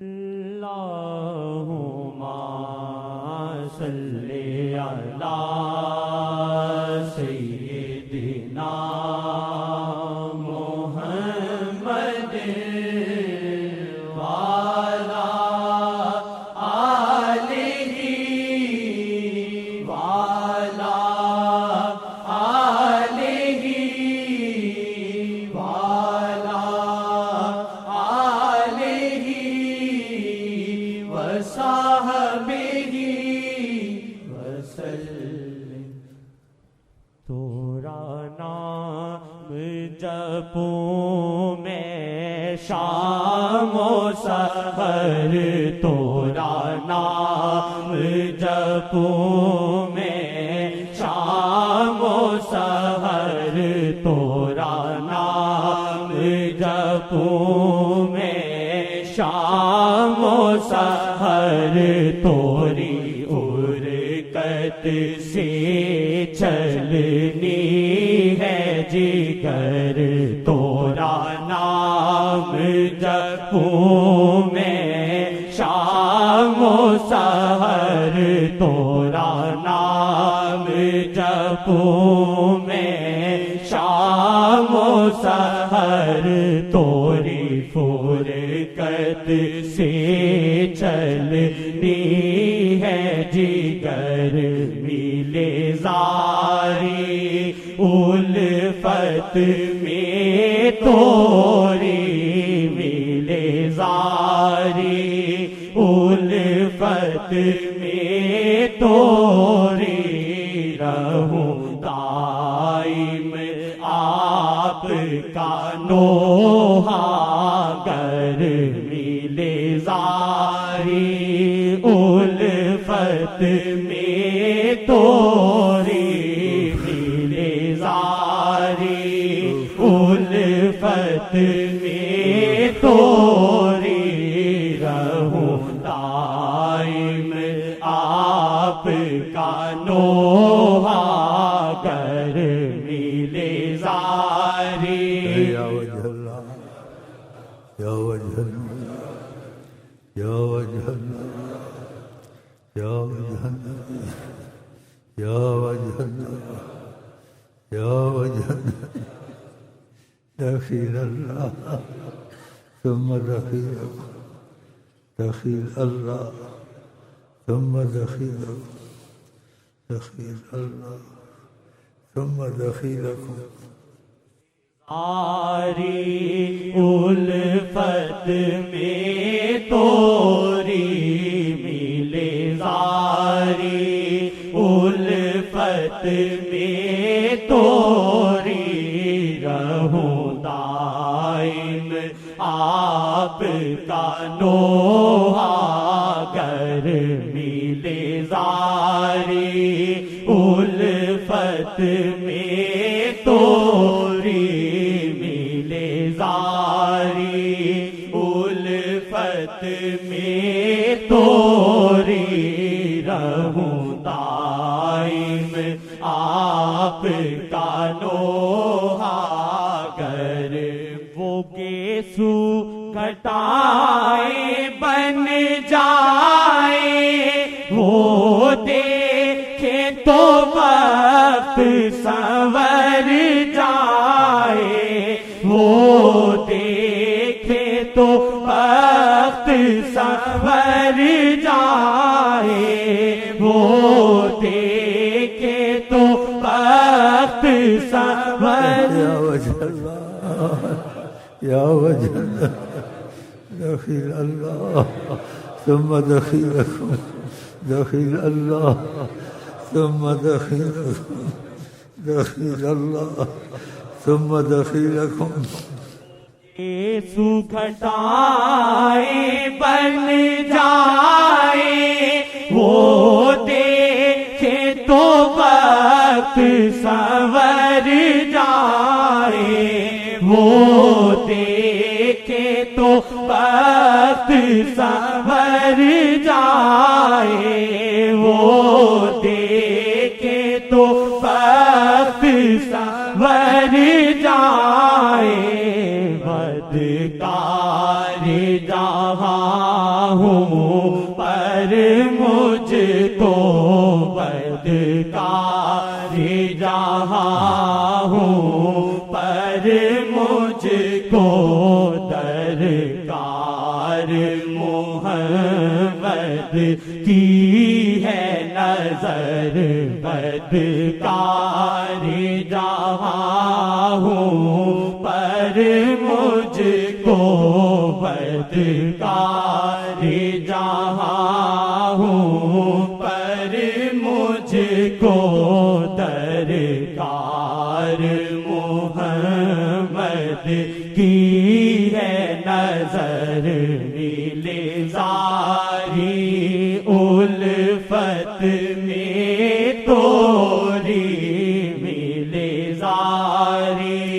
اللہم صلی علی سیدنا محمد وعلی آلہ وعلی آلہ وعلی آلہ وصحبہ وسلم۔ تورا نام جپوں میں شام و سحر، تورا نام جپوں میں شام و سحر، تورا نام جپوں میں شام و سحر، توری ارکت سے چلنی ہے جگر، تورا نام جپوں میں شام و سحر، تورا نام جپوں میں شام و سحر، توری فرقت سے چلنی ہے جگر، ملے زاری الفت میں توری، ملے زاری الفت میں توری، رہوں دائم آپ کا نوحہ گر، ملے زاری الفت میں توری، ملے زاری الفت میں توری، رہوں دائم آپ کا نوحہ گر، ملے زاری۔ یا وجہ اللہ، یا وجہ اللہ، یا وجہ اللہ، یا وجہ اللہ، یا وجہ اللہ، یا وجہ اللہ، دخیل اللہ ثم دخیلکم، دخیل اللہ ثم دخیلکم، دخیل اللہ ثم دخیلکم۔ زاری الفت میں توری، ملے زاری الفت میں توری، رہوں دائم آپ کا نوحہ گر، ملے زاری الفت میں توری، ملے زاری الفت میں توری، رہوں دائم آپ کا نوحہ گر، وہ گیسو گھٹائیں بن جائے، وہ دیکھے تو وقت سنور جائے، وہ دیکھے تو وقت سنور جائے، وہ دیکھے تو وقت سنور۔ یا وجہ اللہ، یا وجہ اللہ، دخیل اللہ ثم دخیلکم، دخیل اللہ ثم دخیلکم، دخیل اللہ ثم دخیلکم۔ یسوع گھٹائیں بن جائے، وہ دیکھے تو وقت سنور جائے، وہ دیکھے تو وقت سنور جائے، وہ دیکھے تو وقت سنور جائے، بدکار جہاں جہاں ہوں پر مجھ کو درکار محمد کی ہے نظر بدکار جہاں ہوں پر مجھ کو بدکار جہاں ہوں پر مجھ کو درکار محمد کی ہے نظر ملے زاری الفت میں توری ملے زاری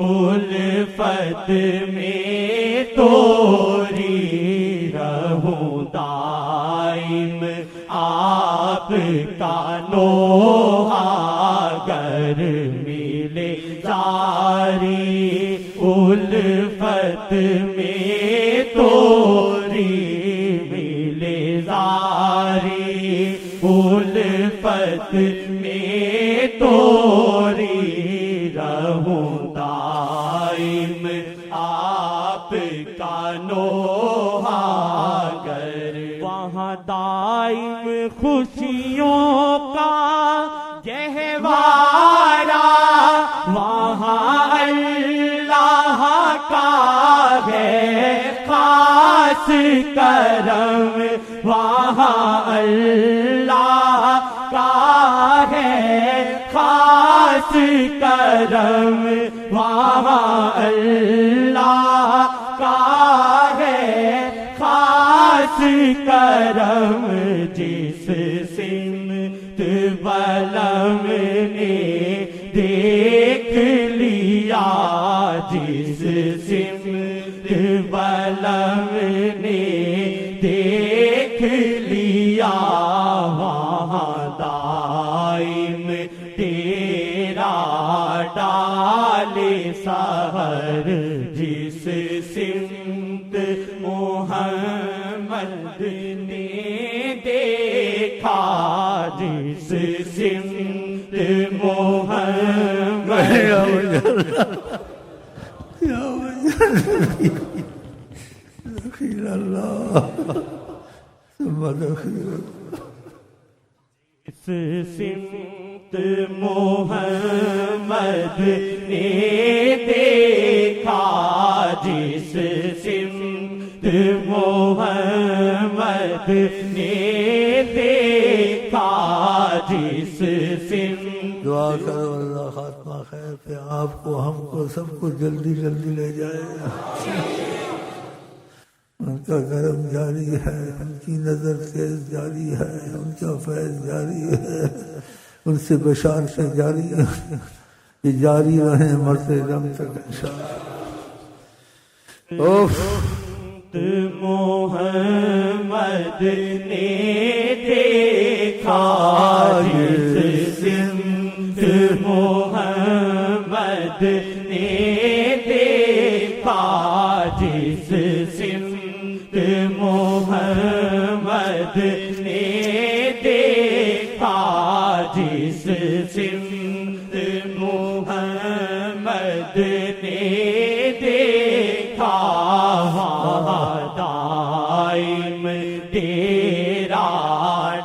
الفت میں توری رہوں دائم آپ کا نوحہ گر ملے زاری الفت میں توری ملے زاری الفت میں توری رہوں دائم آپ کا نوحہ گر وہاں دائم خوشیوں کا گہوارہ وہاں اللہ کا ہے خاص کرم وہاں اللہ کا ہے خاص کرم وہاں اللہ کا ہے خاص کرم جس سمت بلم نے دیکھ لیا جس سمت بلم نے دیکھ لیا وہاں دائم تیرا ڈال سحر جس سمت محمد نے دیکھا جس سمت محمد دخیل اللہ ثم دخیل جس سمت محمد نے دیکھا جس سمت محمد نے دیکھا جس سمت دعا کرو اللہ خاتمہ خیر پہ آپ کو ہم کو سب کو جلدی جلدی لے جائے ان کا کرم جاری ہے ان کی نظر تیز جاری ہے ان کا فیض جاری ہے ان سے بشارتیں جاری ہے یہ جاری رہے مرتے دم تک انشاءاللہ محمد نے دیکھا جس سمت محمد نے دیکھا جس سمت محمد نے دیکھا جس سمت محمد نے دیکھا وہاں دائم تیرا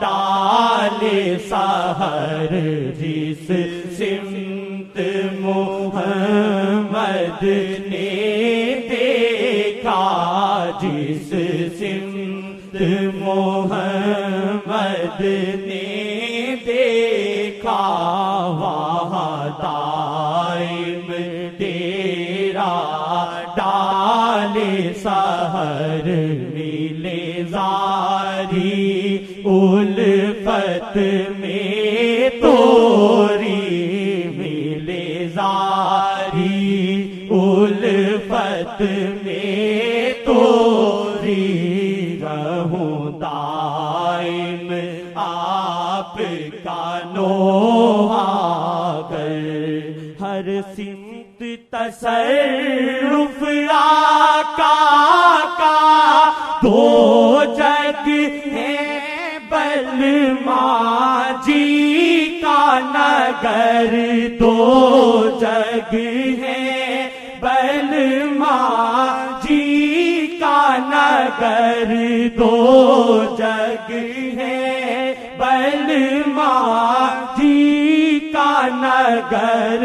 ڈال سحر جس سمت محمد نے دیکھا جس سمت محمد نے دیکھا وہاں دائم تیرا ڈال سحر ملے زاری الفت میں توری ملے زاری الفت میں توری رہوں دائم آپ کا نوحہ گر ہر سمت تصرف آقا کا دو جگ ہے بلما جی کا نگر نگر دو جگ ہے، بلما جی کا نگر دو جگ ہے، بلما جی کا نگر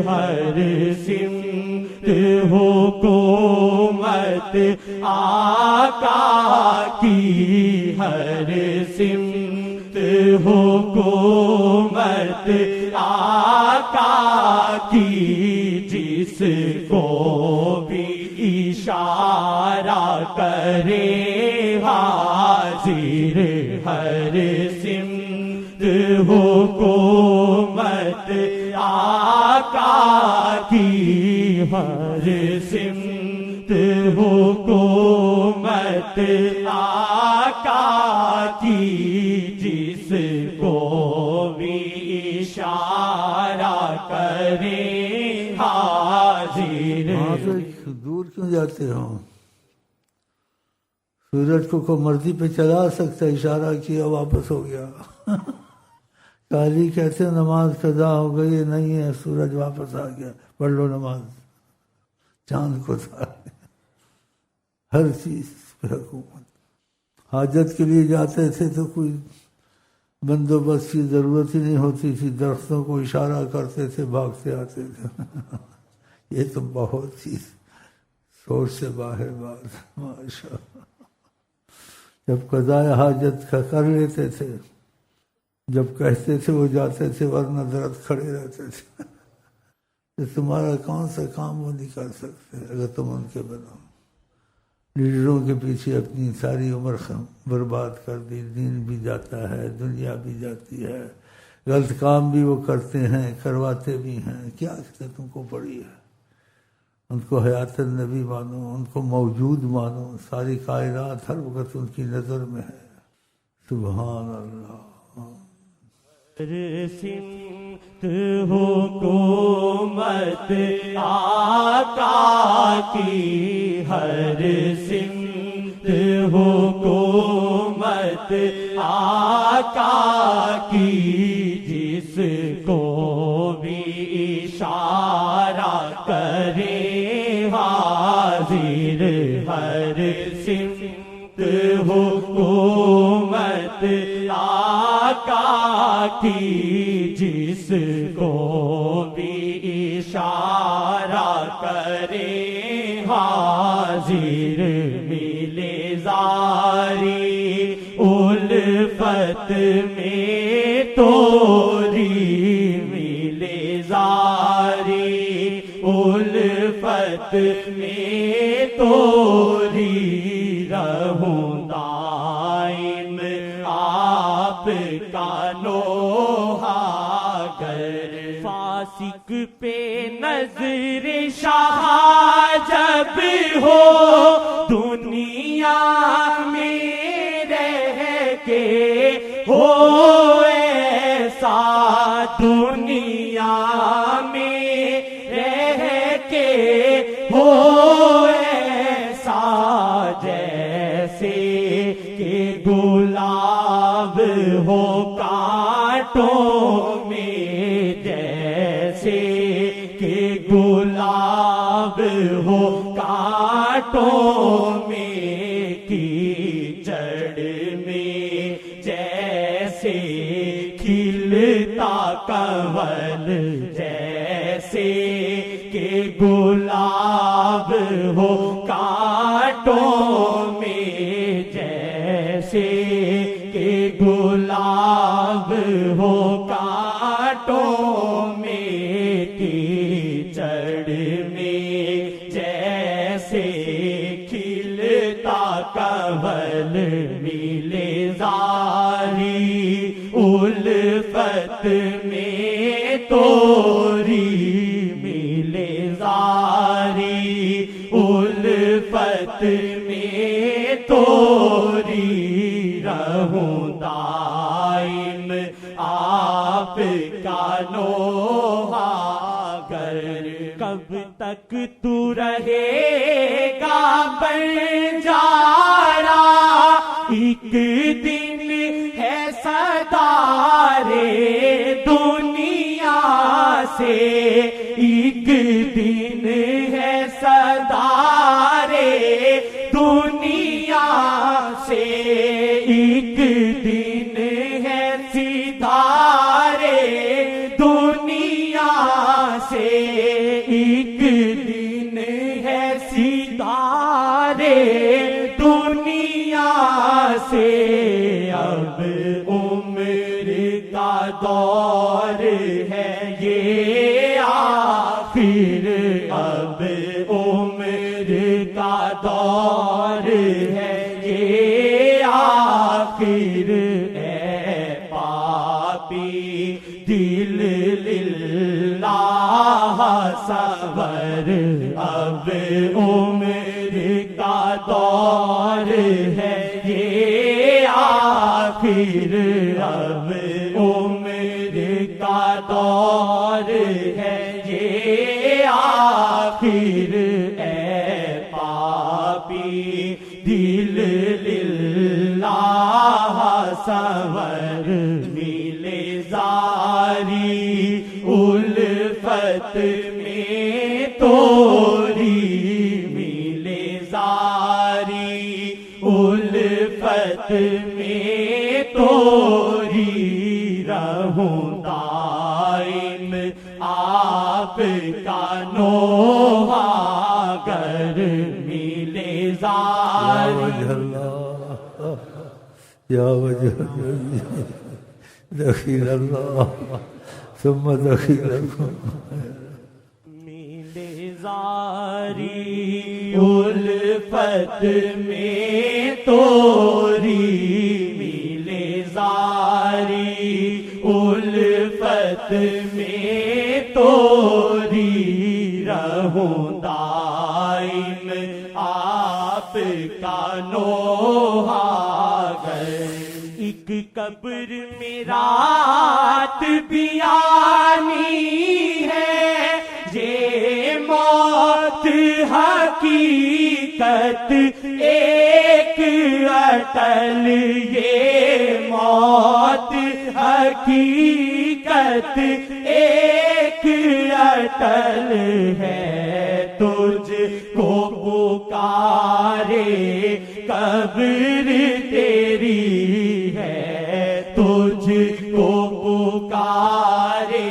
ہر سمت حکومت آقا کی، ہر سمت حکومت آقا کی، جس کو بھی اشارہ کرے حاضر، ہر سمت حکومت آقا کی، ہر سمت حکومت آقا کی، جس کو بھی اشارہ کرے حاضر۔ وہاں سے دور کیوں جاتے ہو؟ سورج کو مرضی پہ چلا سکتا، اشارہ کیا واپس ہو گیا۔ قاضی کہتے ہیں نماز قضا ہو گئی، نہیں ہے، سورج واپس آ گیا، پڑھ لو نماز، چاند کو تھا۔ ہر چیز پہ حکومت۔ حاجت کے لیے جاتے تھے تو کوئی بندوبست کی ضرورت ہی نہیں ہوتی تھی، درختوں کو اشارہ کرتے تھے، بھاگتے آتے تھے۔ یہ تو بہت چیز سوچ سے باہر بات، ماشاء اللہ۔ جب قضاء حاجت کا کر لیتے تھے، جب کہتے تھے وہ جاتے تھے، ورنہ درد کھڑے رہتے تھے۔ کہ تمہارا کون سا کام وہ نہیں کر سکتے اگر تم ان کے بنو۔ لیڈروں کے پیچھے اپنی ساری عمر برباد کر دی، دین بھی جاتا ہے، دنیا بھی جاتی ہے، غلط کام بھی وہ کرتے ہیں، کرواتے بھی ہیں۔ کیا تم کو پڑی ہے؟ ان کو حیات النبی مانو، ان کو موجود مانو، ساری کائنات ہر وقت ان کی نظر میں ہے۔ سبحان اللہ۔ سمت حکومت آقا کی، ہر سمت حکومت آقا کی، جس کو بھی اشارہ کرے حاضر، ہر سمت حکومت آقا کی، جس کو بھی اشارہ کرے حاضر۔ ملے زاری الفت میں توری، ملے زاری الفت میں توری، رہوں دائم آپ کا نوحہ گر۔ فاسق پہ نظر شاہ جب ہو دنیا میں رہ کے، ہو ایسا دنیا میں رہ کے، ہو ایسا جیسے کہ گلاب ہو کانٹوں میں، جیسے کہ گلاب ہو کانٹوں میں، کیچڑ میں جیسے کھلتا کنول، جیسے کہ گلاب ہو کانٹوں میں، جیسے کہ گلاب ہو کانٹوں میں، کیچڑ میں جیسے کھلتا کنول، ملے زاری الفت میں توری، ملے زاری الفت میں توری، رہوں دائم آپ کا نوحہ گر۔ کب تک تو رہے گا بنجارا، ایک دن ہے سردار دنیا سے ایک دن ہے صدارے دنیا سے ایک دن ہے ستارے دنیا سے ایک دن ہے ستارے دنیا سے اب عمر کا دور ہے یہ آخر اب عمر کا دور ہے یہ آخر اے پاپی دل للہ صبر اب عمر کا دور ہے یہ آخر اب عمر کا دور ہے یہ آخر اے پاپی دل للہ صبر ملے زاری الفت میں توری ملے زاری الفت میں توری رہوں دائم آپ کا نوحہ گر ملے زاری یا وجہ دخیل اللہ ثم دخیل ملے زاری الفت میں توری ملے زاری الفت میں توری رہوں دائم آپ کا نوحہ گر ایک قبر میں رات بھی آنی ہے یہ موت حقیقت ایک اٹل یہ موت حقیقت ایک اٹل ہے تجھ کو پکارے قبر تیری ہے تجھ کو پکارے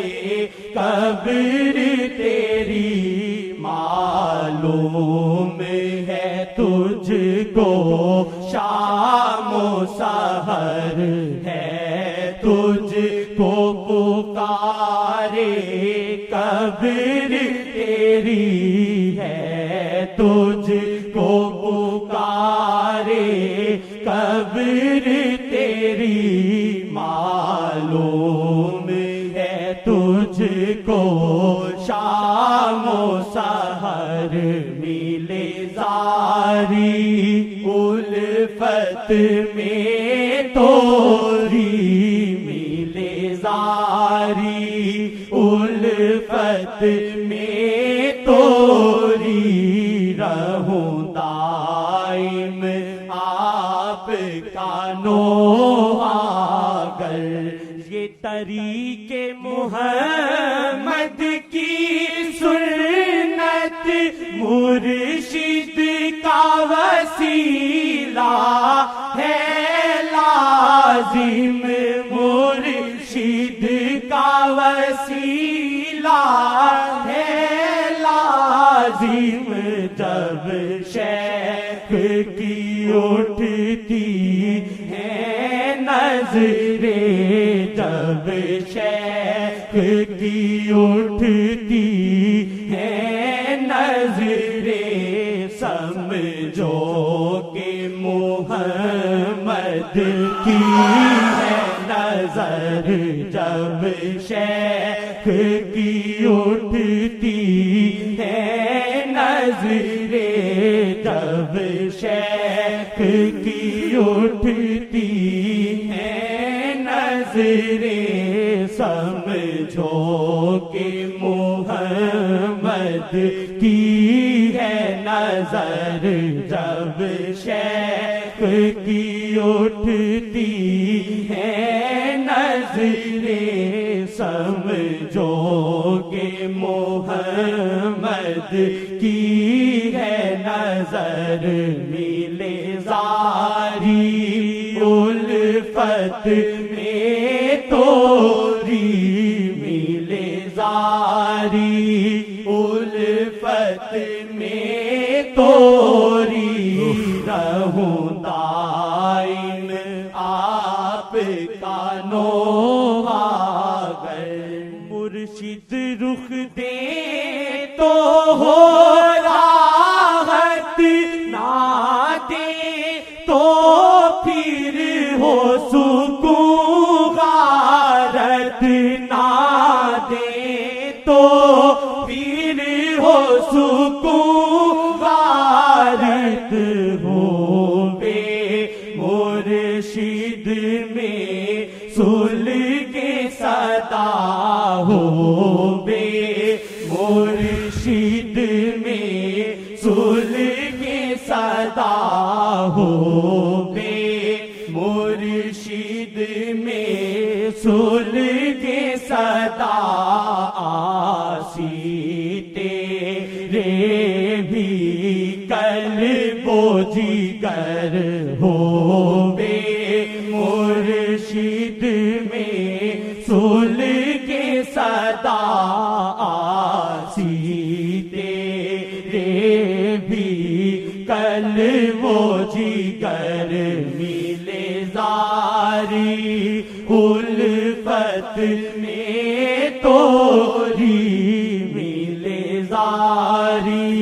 قبر تیری معلوم ہے تجھ کو شام و سحر ہے تجھ کو پکارے قبر تیری ہے تجھ کو پکارے قبر تیری معلوم ہے تجھ کو شام و سحر ملے زاری الفت میں توری ملے زاری الفت میں توری رہوں دائم آپ کا نوحہ گر یہ طریق محمد کی سنت مرشد کا وسیلہ ہے لازم مرشد کا وسیلہ ہے لازم جب شیخ کی اٹھتی ہے نظریں جب شیخ کی اٹھتی ہے نظریں سمجھو کہ محمد کی ہے نظر جب شیخ کی اٹھتی ہے نظریں جب شیخ کی اٹھتی ہے نظریں سمجھو کہ محمد کی ہے نظر جب شیخ کی اٹھتی ہے نظریں سمجھو گے محمد کی ہے نظر ملے زاری الفت میں توری ملے زاری الفت میں توری رہوں دائم آپ کا نوحہ گر مرشد رخ دے تو ہو راحت نہ دے تو پھر ہو سکون غارت نہ دے تو پھر ہو سکون غارت ہو بے مرشد میں سلگ صدا ہو بے مرشد میں سلگ صدا ہو بے مرشد میں سلگ صدا آسی تیرے بھی قلب و جگر ہو بے مرشد میں سلگ صدا آسی تیرے بھی قلب و جگر ملے زاری الفت میں توری ملے زاری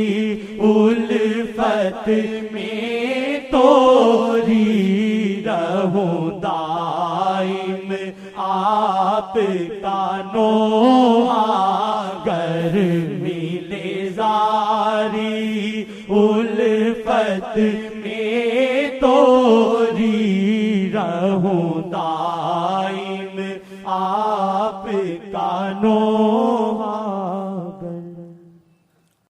الفت میں توری رہوں دائم آپ کا نوحہ گر ملے زاری الفت میں توری رہوں دائم آپ کا نوحہ